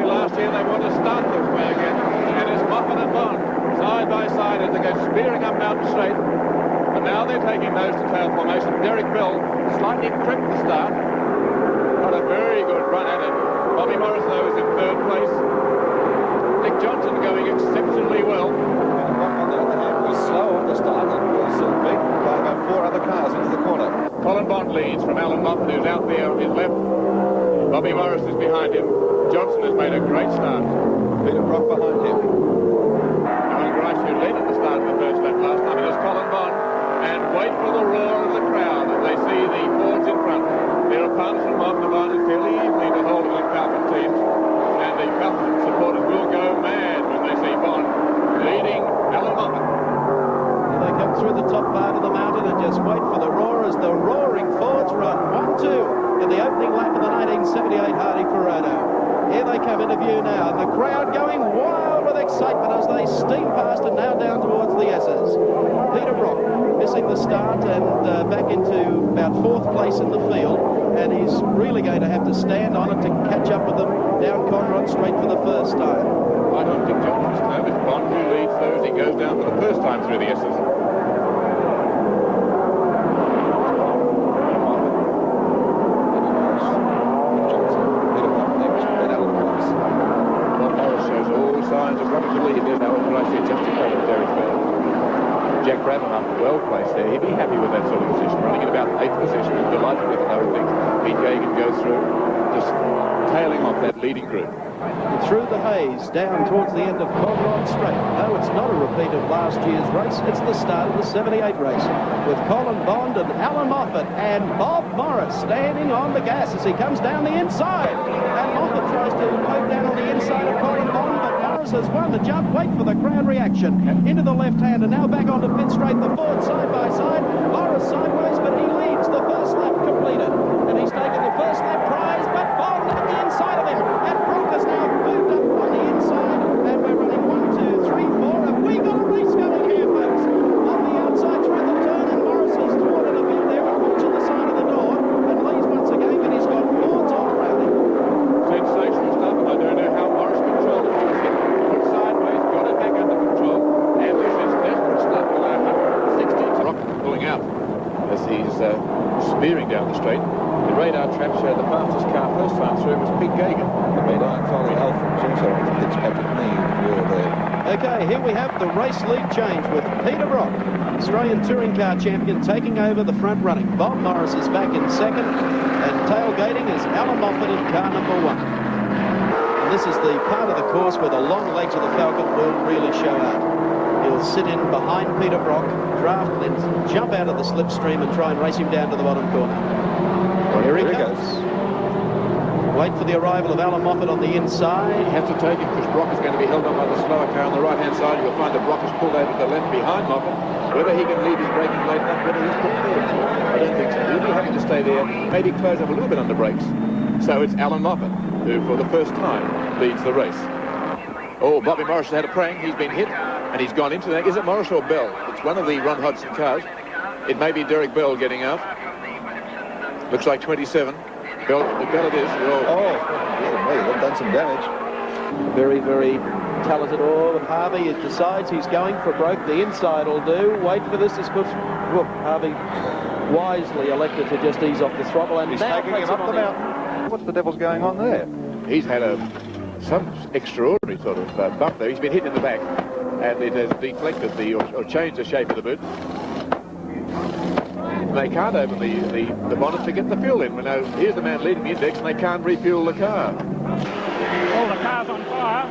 way last year, they want to start this way again. And it's Moffat and Bond, side by side as they go spearing up Mountain Straight. And now they're taking nose-to-tail formation. Derek Bell slightly crimped the start. Got a very good run at it. Bobby Morris, though, is in third place. Dick Johnson going exceptionally well. It was slow on the start. It was beaten by about 4 other cars into the corner. Colin Bond leads from Alan Moffat, who's out there on his left. Bobby Morris is behind him. Johnson has made a great start. Peter Brock behind him. Alan Grice, who led at the start of the first lap last time, it is Colin Bond. And wait for the roar of the crowd as they see the Fords in front. There are partners from Moffat and fairly evenly to hold of the Falcon teams. And the Falcon supporters will go mad when they see Bond leading Alan Moffat. They come through the top part of the mountain and just wait for the roar as the roaring Fords run 1-2 in the opening lap of the 1978 Hardie Parado. Here they come into view now, and the crowd going wild with excitement as they steam past and now down towards the S's. Peter Brock missing the start and back into about 4th place in the field, and he's really going to have to stand on it to catch up with them down Conrod Straight for the first time. I don't think Johnson's time is Bond who leads though as he goes down for the first time through the S's. Jack Braverman, well placed there. He'd be happy with that sort of position, running in about 8th position and delighted with it, I would think. Pete Gagan goes through, just tailing off that leading group. Through the haze, down towards the end of Conrod Straight. No, it's not a repeat of last year's race. It's the start of the 78 race with Colin Bond and Alan Moffat and Bob Morris standing on the gas as he comes down the inside. And Moffat tries to load down on the inside of Colin Bond, but Morris has won the jump. Wait for the crowd reaction. Into the left hand and now back onto pit straight. The Ford side by side. Morris sideways, but he leads the first lap completed. And he's taken the first lap prize, but Bond at the inside of him. And Brock has now moved up on the inside. And we're running 1, 2, 3, 4. And we got a race going here, folks. On the outside through the turn, and Morris has thwarted a bit there and punched the side of the door. And leads once again, and he's got Fords all around him. Sensational stuff, and I don't know how Morris controlled it. He was hit, put sideways, got it back under control. And this is desperate stuff. 160 Brock pulling out as he's spearing down the straight. The radar trap showed the fastest car first time through was Pete Gagan. The radar Foley Alfred also Fitzpatrick Mead were there. Okay, here we have the race lead change with Peter Brock, Australian Touring Car Champion, taking over the front running. Bob Morris is back in second, and tailgating is Alan Moffat in car number 1. And this is the part of the course where the long legs of the Falcon will really show out. He'll sit in behind Peter Brock, draft, then jump out of the slipstream and try and race him down to the bottom corner. Here he goes. Wait for the arrival of Alan Moffat on the inside. You have to take it because Brock is going to be held on by the slower car on the right-hand side. You'll find that Brock is pulled over to the left behind Moffat. Whether he can leave his braking late enough, whether he's prepared to. I don't think so. He'll be having to stay there, maybe close up a little bit on the brakes. So it's Alan Moffat who, for the first time, leads the race. Oh, Bobby Morris has had a prank. He's been hit, and he's gone into that. Is it Morris or Bell? It's one of the Ron Hodgson cars. It may be Derek Bell getting out. Looks like 27. Bell it is. Oh, they've done some damage. Very, very talented. Oh, Harvey decides he's going for broke. The inside will do. Wait for this. Harvey wisely elected to just ease off the throttle, and he's now taking him up the mountain. What's the devil's going on there? He's had some extraordinary sort of bump there. He's been hit in the back, and it has deflected or changed the shape of the boot. They can't open the bonnet to get the fuel in. Now, here's the man leading the index, and they can't refuel the car. Oh, the car's on fire.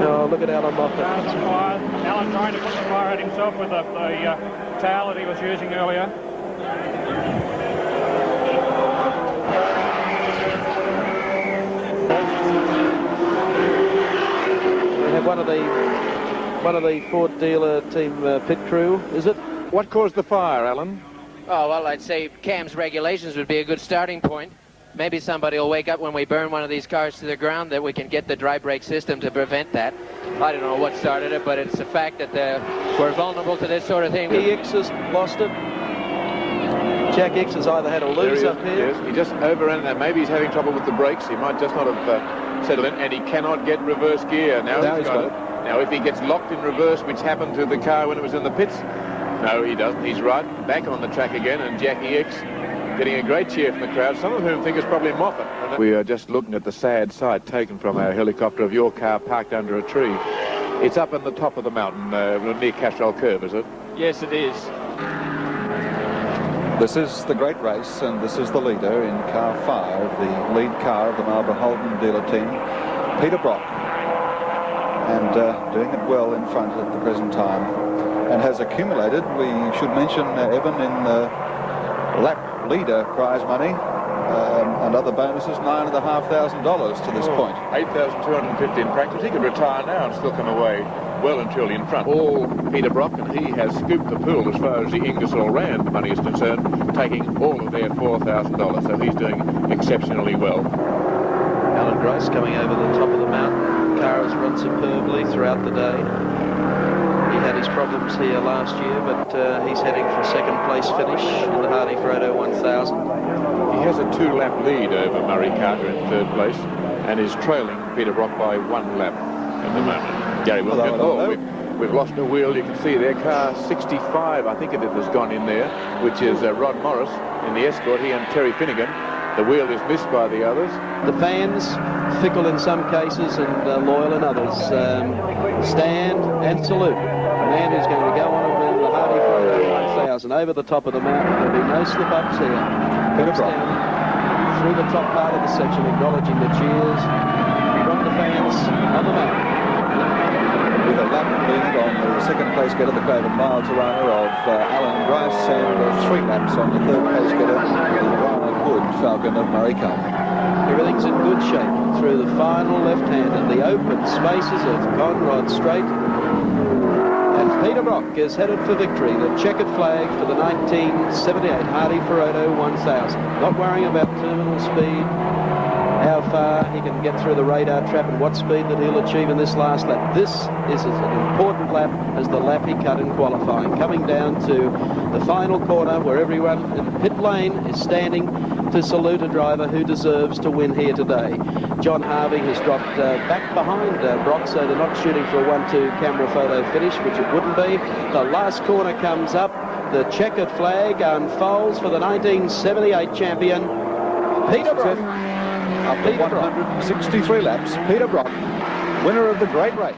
No, look at Alan Moffat. The car's on fire. Alan trying to put the fire out himself with the towel that he was using earlier. We have one of the Ford dealer team pit crew, is it? What caused the fire, Alan? Oh, well, I'd say CAM's regulations would be a good starting point. Maybe somebody will wake up when we burn one of these cars to the ground that we can get the dry brake system to prevent that. I don't know what started it, but it's the fact that we're vulnerable to this sort of thing. EX has lost it. Jack Hicks has either had a lose up here. Yes, he just overran that. Maybe he's having trouble with the brakes. He might just not have settled in, and he cannot get reverse gear. Now he's got it. Now, if he gets locked in reverse, which happened to the car when it was in the pits, no, he doesn't. He's right back on the track again, and Jackie Hicks getting a great cheer from the crowd, some of whom think it's probably Moffat. We are just looking at the sad sight taken from our helicopter of your car parked under a tree. It's up on the top of the mountain near Castrol Curve, is it? Yes, it is. This is the great race, and this is the leader in car 5, the lead car of the Marlborough Holden dealer team, Peter Brock, and doing it well in front at the present time, and has accumulated, we should mention, Evan, in the lap leader prize money and other bonuses, $9,500 to this point. 8,250 in practice. He could retire now and still come away well and truly in front. All Peter Brock, and he has scooped the pool as far as the Ingersoll Rand money is concerned, taking all of their $4,000. So he's doing exceptionally well. Alan Grace coming over the top of the mountain. The car has run superbly throughout the day. He had his problems here last year, but he's heading for a second place finish in the Hardie Frodo 1000. He has a 2-lap lead over Murray Carter in 3rd place and is trailing Peter Brock by 1 lap at the moment. Gary Wilkins. Oh, we've lost a wheel. You can see their car 65, I think it has gone in there, which is Rod Morris in the Escort. He and Terry Finnegan. The wheel is missed by the others. The fans, fickle in some cases and loyal in others, stand and salute the man who's going to go on and win the Hardie Frodo 1000 over the top of the mountain. There'll be no slip-ups here. Peter Brock through the top part of the section, acknowledging the cheers from the fans on the mountain. With a lap lead on the second place getter, the Craven Mile runner of Alan Grice, and 3 laps on the third place getter, the Rana Wood Falcon of Murray Carter. Everything's in good shape through the final left-hand and the open spaces of Conrod Straight. And Peter Brock is headed for victory, the checkered flag for the 1978 Hardie Frodo 1000. Not worrying about terminal speed, how far he can get through the radar trap and what speed that he'll achieve in this last lap. This is as an important lap as the lap he cut in qualifying. Coming down to the final corner where everyone in pit lane is standing to salute a driver who deserves to win here today. John Harvey has dropped back behind Brock, so they're not shooting for a 1-2 camera photo finish, which it wouldn't be. The last corner comes up. The checkered flag unfolds for the 1978 champion, Peter Brock. After 163 laps, Peter Brock, winner of the great race.